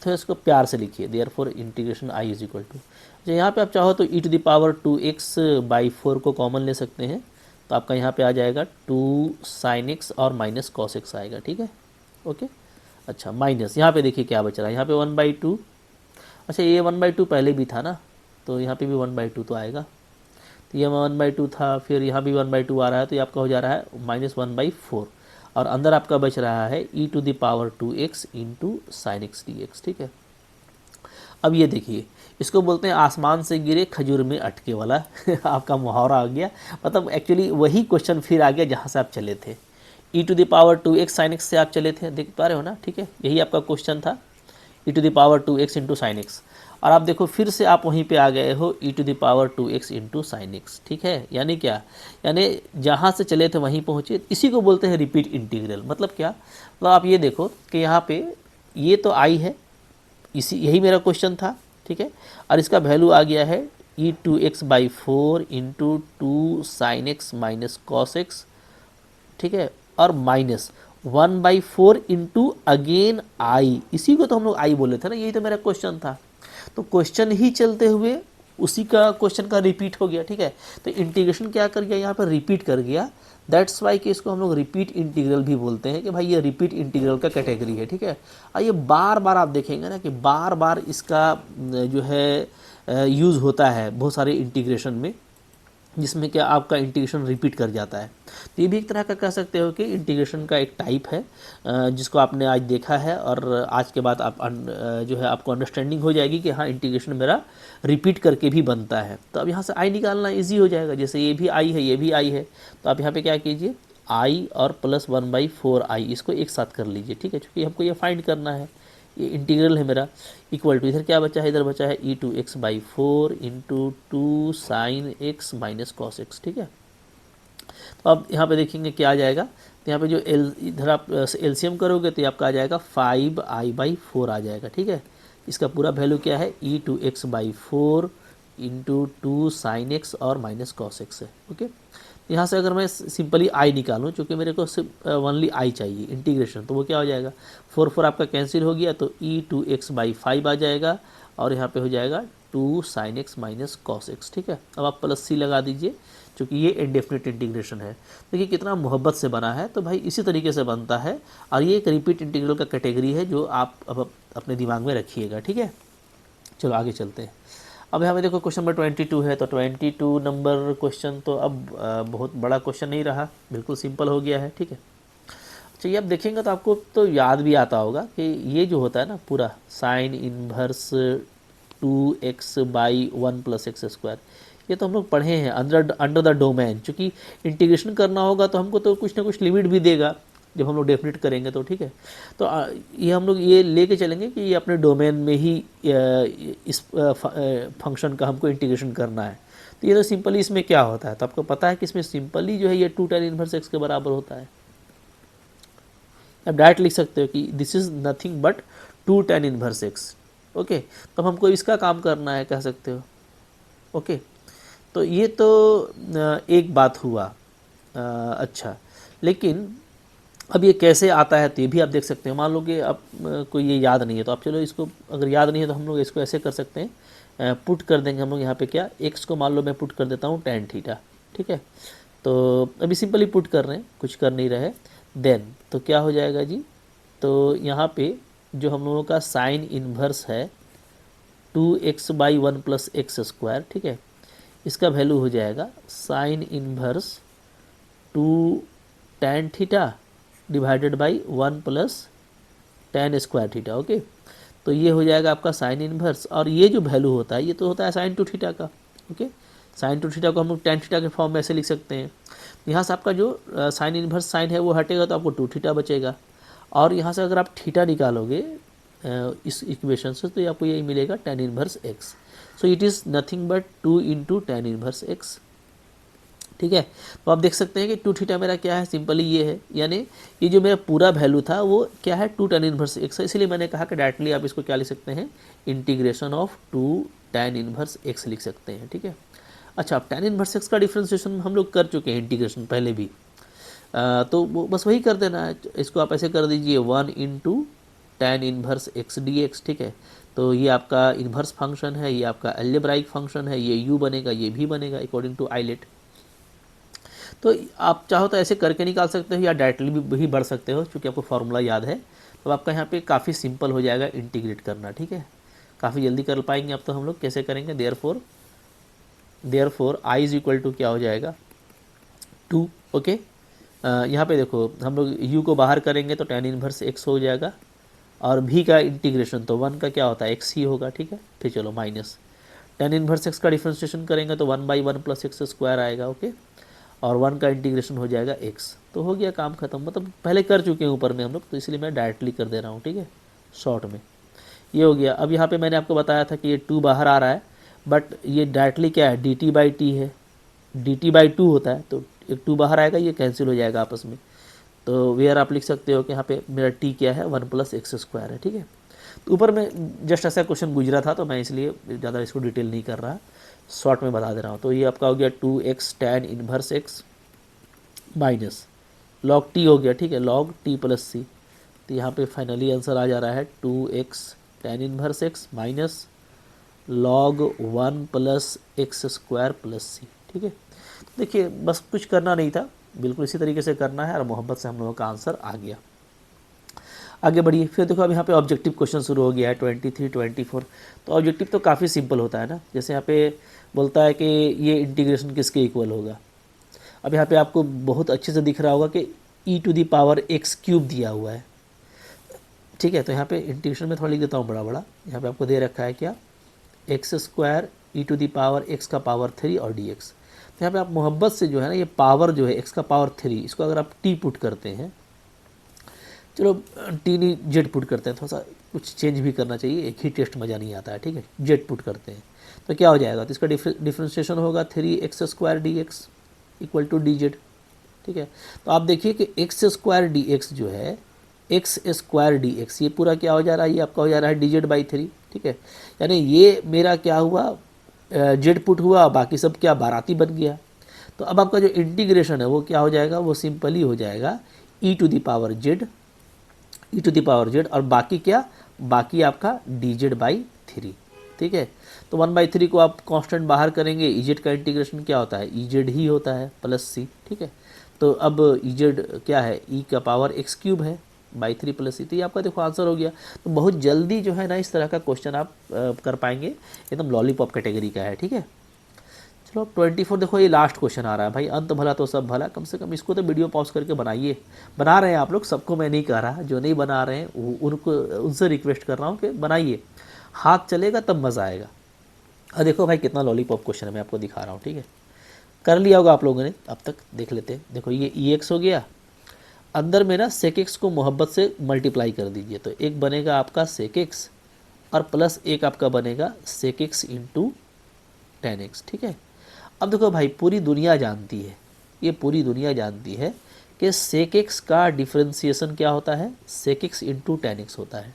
तो इसको प्यार से लिखिए, therefore integration i is equal to, जो यहाँ पे आप चाहो तो e⁻²x/4 को कॉमन ले सकते हैं, तो आपका यहाँ पे आ जाएगा 2 sin x और माइनस cos x आएगा, ठीक है, ओके। अच्छा, माइनस यहाँ पे देखिए क्या बच रहा है, यहाँ पे 1/2, अच्छा ये 1/2 पहले भी था ना, तो यहाँ पे भी 1/2 तो आएगा। तो ये 1/2 था, फिर यहाँ भी 1/2 आ रहा है, तो ये आपका हो जा रहा है -1/4, और अंदर आपका बच रहा है e⁻²x into sine x dx, ठीक है। अब ये देखिए, इसको बोलते हैं आसमान से गिरे खजूर में अटके वाला आपका मुहावरा आ गया, मतलब एक्चुअली वही क्वेश्चन फिर आ गया जहाँ से आप चले थे, e⁻²x sin x से आप चले थे, देख पा रहे हो ना, ठीक है। यही आपका क्वेश्चन था, e⁻²x इंटू साइन एक्स, और आप देखो फिर से आप वहीं पे आ गए हो e⁻²x इंटू साइन एक्स, ठीक है। यानी क्या, यानी जहाँ से चले थे वहीं पहुँचे, इसी को बोलते हैं रिपीट इंटीग्रल। मतलब क्या, मतलब आप ये देखो कि यहाँ पे ये तो आई है, इसी यही मेरा क्वेश्चन था, ठीक है। और इसका वैल्यू आ गया है e2x/4 into 2 sine x minus cos x, ठीक है, और माइनस 1/4 इंटू अगेन आई, इसी को तो हम लोग आई बोले थे ना, यही तो मेरा क्वेश्चन था। तो क्वेश्चन ही चलते हुए उसी का क्वेश्चन का रिपीट हो गया, ठीक है। तो इंटीग्रेशन क्या कर गया, यहाँ पर रिपीट कर गया, दैट्स वाई कि इसको हम लोग रिपीट इंटीग्रल भी बोलते हैं, कि भाई ये रिपीट इंटीग्रल का कैटेगरी है, ठीक है। और ये बार बार आप देखेंगे ना कि बार बार इसका जो है यूज़ होता है बहुत सारे इंटीग्रेशन में, जिसमें क्या आपका इंटीग्रेशन रिपीट कर जाता है। तो ये भी एक तरह का कह सकते हो कि इंटीग्रेशन का एक टाइप है, जिसको आपने आज देखा है, और आज के बाद आप जो है आपको अंडरस्टैंडिंग हो जाएगी कि हाँ इंटीग्रेशन मेरा रिपीट करके भी बनता है। तो अब यहाँ से आई निकालना इजी हो जाएगा, जैसे ये भी आई है, ये भी आई है, तो आप यहाँ पे क्या कीजिए, आई और प्लस 1/4 आई, इसको एक साथ कर लीजिए, ठीक है, क्योंकि हमको ये फाइंड करना है, ये इंटीग्रल है मेरा, इक्वल टू इधर क्या बचा है, इधर बचा है e2x/4 into 2 sine x minus cos x, ठीक है। तो अब यहाँ पे देखेंगे क्या आ जाएगा, तो यहाँ पे जो इधर आप एलसीएम करोगे तो ये आपका आ जाएगा 5i/4 आ जाएगा, ठीक है। इसका पूरा वैल्यू क्या है, e2x/4 इंटू 2 साइन एक्स और माइनस कॉस एक्स है, ओके। यहाँ से अगर मैं सिंपली आई निकालूँ, चूँकि मेरे को सिर्फ ओनली आई चाहिए इंटीग्रेशन, तो वो क्या हो जाएगा, 4 आपका कैंसिल हो गया, तो e2x/5 आ जाएगा, और यहाँ पे हो जाएगा 2 sine x minus cos x, ठीक है। अब आप प्लस सी लगा दीजिए, क्योंकि ये इंडेफिनिट इंटीग्रेशन है। देखिए कितना मोहब्बत से बना है, तो भाई इसी तरीके से बनता है, और ये एक रिपीट इंटीग्रल का कैटेगरी है जो आप अब अपने दिमाग में रखिएगा, ठीक है। चलो आगे चलते हैं। अब यहाँ पे देखो क्वेश्चन नंबर 22 है, तो 22 नंबर क्वेश्चन तो अब बहुत बड़ा क्वेश्चन नहीं रहा, बिल्कुल सिंपल हो गया है, ठीक है। अच्छा, ये आप देखेंगे तो आपको तो याद भी आता होगा कि ये जो होता है ना पूरा साइन इनवर्स 2x/1 + x², ये तो हम लोग पढ़े हैं अंडर द डोमेन। चूँकि इंटीग्रेशन करना होगा तो हमको तो कुछ ना कुछ लिमिट भी देगा जब हम लोग डेफिनेट करेंगे, तो ठीक है। तो ये हम लोग ये लेके चलेंगे कि ये अपने डोमेन में ही इस फंक्शन का हमको इंटीग्रेशन करना है। तो ये तो सिंपली इसमें क्या होता है, तो आपको पता है कि इसमें सिंपली जो है ये 2 tan इनवर्स x के बराबर होता है। आप डायरेक्ट लिख सकते हो कि this is nothing but 2 tan inverse X. Okay, तो हमको इसका काम करना है, कह सकते हो। ओके, तो ये तो एक बात हुआ। अच्छा, लेकिन अब ये कैसे आता है तो ये भी आप देख सकते हैं। मान लो कि आप को ये याद नहीं है, तो आप चलो इसको, अगर याद नहीं है तो हम लोग इसको ऐसे कर सकते हैं, पुट कर देंगे हम लोग यहाँ पे क्या, एक्स को मान लो मैं पुट कर देता हूँ tan थीटा, ठीक है। तो अभी सिंपली पुट कर रहे हैं, कुछ कर नहीं रहे। देन तो क्या हो जाएगा जी, तो यहाँ पे जो हम लोगों का साइन इन्वर्स है 2x/1 + x², ठीक है, इसका वैल्यू हो जाएगा sign inverse 2 tan theta divided by 1 + tan² theta. Okay, तो ये हो जाएगा आपका साइन इन्वर्स, और ये जो वैल्यू होता है ये तो होता है साइन 2 थीटा का। ओके, साइन 2 थीटा को हम लोग tan थीटा के फॉर्म में ऐसे लिख सकते हैं। यहाँ से आपका जो साइन इन्वर्स साइन है वो हटेगा तो आपको 2 थीटा बचेगा, और यहाँ से अगर आप थीटा निकालोगे इस इक्वेशन से तो आपको यही मिलेगा tan inverse x। So it is nothing but 2 × tan inverse x, ठीक है। तो आप देख सकते हैं कि 2 थीटा मेरा क्या है, सिंपली ये है, यानी ये जो मेरा पूरा वैल्यू था वो क्या है 2 tan इनवर्स x है। इसलिए मैंने कहा कि डायरेक्टली आप इसको क्या लिख सकते हैं, integration of 2 tan inverse x लिख सकते हैं, ठीक है। अच्छा, अब tan इनवर्स x का डिफ्रेंशिएशन हम लोग कर चुके हैं इंटीग्रेशन पहले भी, तो वो बस वही कर देना है। इसको आप ऐसे कर दीजिए 1 × tan इनवर्स x dx, ठीक है। तो ये आपका इन्वर्स फंक्शन है, ये आपका अलजेब्राइक फंक्शन है, ये u बनेगा, ये भी बनेगा अकॉर्डिंग टू आइलेट। तो आप चाहो तो ऐसे करके निकाल सकते हो या डायरेक्टली भी बढ़ सकते हो, क्योंकि आपको फार्मूला याद है। तो आपका यहाँ पे काफ़ी सिंपल हो जाएगा इंटीग्रेट करना, ठीक है, काफ़ी जल्दी कर पाएंगे। अब तो हम लोग कैसे करेंगे, therefore I is equal to क्या हो जाएगा 2। ओके, यहाँ पे देखो हम लोग u को बाहर करेंगे तो tan इनवर्स x हो जाएगा, और v का इंटीग्रेशन तो 1 का क्या होता है x ही होगा, ठीक है। फिर चलो माइनस tan इनवर्स x का डिफ्रेंशिएशन करेंगे तो 1/1 + x² आएगा। ओके, और 1 का इंटीग्रेशन हो जाएगा x। तो हो गया काम खत्म, मतलब पहले कर चुके हैं ऊपर में हम लोग, तो इसलिए मैं डायरेक्टली कर दे रहा हूँ, ठीक है, शॉर्ट में। ये हो गया। अब यहाँ पे मैंने आपको बताया था कि ये 2 बाहर आ रहा है, बट ये डायरेक्टली क्या है dt/t है, dt/2 होता है, तो एक 2 बाहर आएगा, ये कैंसिल हो जाएगा आपस में। तो वेयर आप लिख सकते हो कि यहाँ पे मेरा t क्या है 1 + x² है, ठीक है। तो ऊपर में जस्ट ऐसा क्वेश्चन गुजरा था तो मैं इसलिए ज़्यादा इसको डिटेल नहीं कर रहा, शॉर्ट में बता दे रहा हूँ। तो ये आपका हो गया 2x tan inverse x minus log t हो गया, ठीक है, log t + c। तो यहाँ पे फाइनली आंसर आ जा रहा है 2x tan inverse x minus log 1 + x² + c, ठीक है। देखिए बस कुछ करना नहीं था, बिल्कुल इसी तरीके से करना है, और मोहब्बत से हम लोगों का आंसर आ गया। आगे बढ़िए। फिर देखो अब यहाँ पे ऑब्जेक्टिव क्वेश्चन शुरू हो गया है 23, 24। तो ऑब्जेक्टिव तो काफ़ी सिंपल होता है ना, जैसे यहाँ पे बोलता है कि ये इंटीग्रेशन किसके इक्वल होगा। अब यहाँ पे आपको बहुत अच्छे से दिख रहा होगा कि e⁻x³ दिया हुआ है, ठीक है। तो यहाँ पे इंटीग्रेशन में थोड़ा लिख देता हूँ बड़ा बड़ा, यहाँ पे आपको दे रखा है क्या x² e⁻x³ और dx। तो यहाँ पे आप मोहब्बत से जो है ना, ये पावर जो है x⁻3, इसको अगर आप t पुट करते हैं, चलो t नहीं z पुट करते हैं, थोड़ा सा कुछ चेंज भी करना चाहिए, एक ही टेस्ट मज़ा नहीं आता है, ठीक है, z पुट करते हैं तो क्या हो जाएगा, तो इसका डिफ्रेंशिएशन होगा 3x² dx = dz, ठीक है। तो आप देखिए कि x² dx जो है x² dx, ये पूरा क्या हो जा रहा है, ये आपका हो जा रहा है dz/3, ठीक है। यानी ये मेरा क्या हुआ, z पुट हुआ, बाकी सब क्या बाराती बन गया। तो अब आपका जो इंटीग्रेशन है वो क्या हो जाएगा, वो सिंपली हो जाएगा e⁻z और बाकी क्या, बाकी आपका dz/3, ठीक है। तो 1/3 को आप कांस्टेंट बाहर करेंगे, ez का इंटीग्रेशन क्या होता है, ez ही होता है +c, ठीक है। तो अब ez क्या है, e⁻x³ है /3 + c। तो ये आपका देखो आंसर हो गया। तो बहुत जल्दी जो है ना इस तरह का क्वेश्चन आप कर पाएंगे, एकदम लॉलीपॉप कैटेगरी का है, ठीक है। चलो 24 देखो, ये लास्ट क्वेश्चन आ रहा है भाई, अंत भला तो सब भला, कम से कम इसको तो वीडियो पॉज करके बनाइए। बना रहे हैं आप लोग, सबको मैं नहीं कह रहा, जो नहीं बना रहे हैं उनको, उनसे रिक्वेस्ट कर रहा हूँ कि बनाइए, हाथ चलेगा तब मज़ा आएगा। अब देखो भाई कितना लॉलीपॉप क्वेश्चन है, मैं आपको दिखा रहा हूँ, ठीक है। कर लिया होगा आप लोगों ने अब तक, देख लेते हैं। देखो ये EX हो गया, अंदर में ना sec x को मोहब्बत से मल्टीप्लाई कर दीजिए, तो एक बनेगा आपका sec x और प्लस एक आपका बनेगा sec x × tan x, ठीक है। अब देखो भाई पूरी दुनिया जानती है, ये पूरी दुनिया जानती है कि सेक एक्स का डिफरेंशिएशन क्या होता है, sec x into tan x होता है,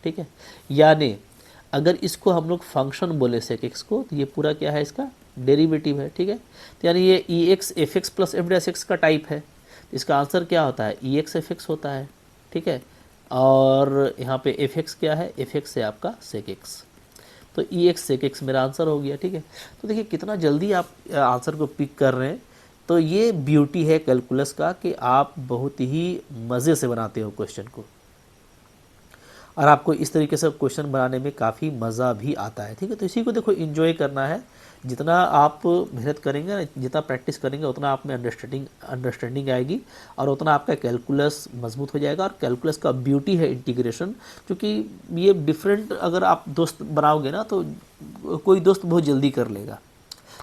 ठीक है। यानी अगर इसको हम लोग फंक्शन बोले सेक एक्स को, तो ये पूरा क्या है, इसका डेरिवेटिव है, ठीक है। तो यानी ये e x f x plus f dash x का टाइप है, तो इसका आंसर क्या होता है, ई एक्स एफ एक्स होता है, ठीक है। और यहाँ पे एफ एक्स क्या है, एफ एक्स है आपका सेक एक्स, तो ई एक्स सेक एक्स मेरा आंसर हो गया, ठीक है। तो देखिए कितना जल्दी आप आंसर को पिक कर रहे हैं। तो ये ब्यूटी है कैलकुलस का कि आप बहुत ही मज़े से बनाते हो क्वेश्चन को, और आपको इस तरीके से क्वेश्चन बनाने में काफ़ी मज़ा भी आता है, ठीक है। तो इसी को देखो एंजॉय करना है, जितना आप मेहनत करेंगे, जितना प्रैक्टिस करेंगे, उतना आप में अंडरस्टैंडिंग आएगी, और उतना आपका कैलकुलस मजबूत हो जाएगा। और कैलकुलस का ब्यूटी है इंटीग्रेशन, क्योंकि ये डिफरेंट अगर आप दोस्त बनाओगे ना, तो कोई दोस्त बहुत जल्दी कर लेगा,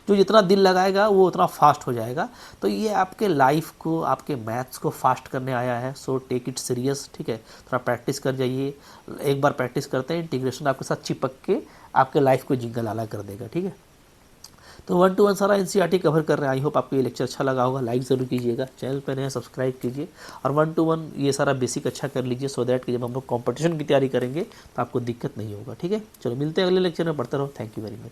जो जितना दिल लगाएगा वो उतना फास्ट हो जाएगा। तो ये आपके लाइफ को, आपके मैथ्स को फास्ट करने आया है, सो टेक इट सीरियस, ठीक है। थोड़ा प्रैक्टिस कर जाइए, एक बार प्रैक्टिस करते हैं, इंटीग्रेशन आपके साथ चिपक के आपके लाइफ को जिंगल आला कर देगा, ठीक है। तो 1 to 1 सारा एनसीईआरटी कवर कर रहे हैं। आई होप आपको ये लेक्चर अच्छा लगा होगा, लाइक ज़रूर कीजिएगा, चैनल पर नए सब्सक्राइब कीजिए, और 1 to 1 ये सारा बेसिक अच्छा कर लीजिए, सो दैट कि जब हम लोग कॉम्पिटिशन की तैयारी करेंगे तो आपको दिक्कत नहीं होगा, ठीक है। चलो मिलते हैं अगले लेक्चर में, पढ़ते रहो। Thank you very much.